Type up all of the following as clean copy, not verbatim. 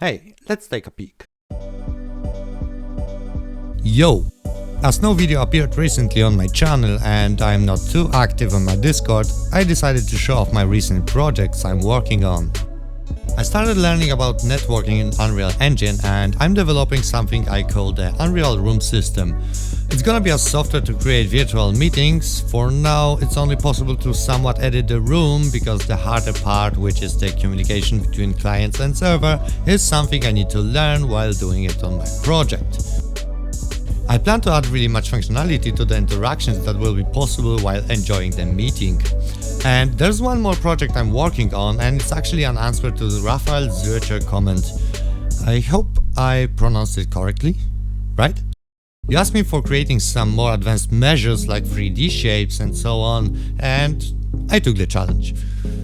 Hey, let's take a peek. Yo! As no video appeared recently on my channel and I'm not too active on my Discord, I decided to show off my recent projects I'm working on. I started learning about networking in Unreal Engine and I'm developing something I call the Unreal Room system. It's gonna be a software to create virtual meetings. For now, it's only possible to somewhat edit the room because the harder part, which is the communication between clients and server, is something I need to learn while doing it on my project. I plan to add really much functionality to the interactions that will be possible while enjoying the meeting. And there's one more project I'm working on, and it's actually an answer to the Raphael Zürcher comment. I hope I pronounced it correctly, right? You asked me for creating some more advanced measures like 3D shapes and so on, and I took the challenge.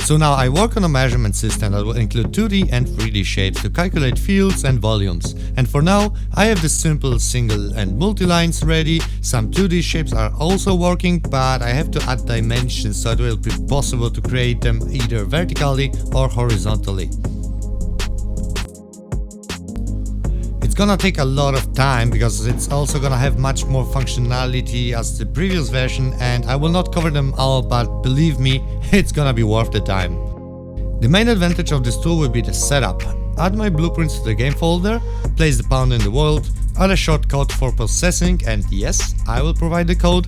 So now I work on a measurement system that will include 2D and 3D shapes to calculate fields and volumes. And for now, I have the simple single and multi-lines ready. Some 2D shapes are also working, but I have to add dimensions so it will be possible to create them either vertically or horizontally. It's gonna take a lot of time because it's also gonna have much more functionality as the previous version, and I will not cover them all, but believe me, it's gonna be worth the time. The main advantage of this tool will be the setup. Add my blueprints to the game folder, place the pawn in the world, add a shortcut for processing, and yes, I will provide the code.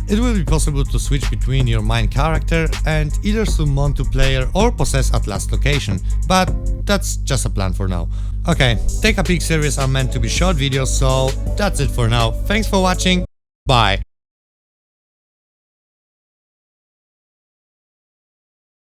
It will be possible to switch between your main character and either summon to player or possess at last location, but that's just a plan for now. Okay, Take a Peek series are meant to be short videos, so that's it for now. Thanks for watching, bye!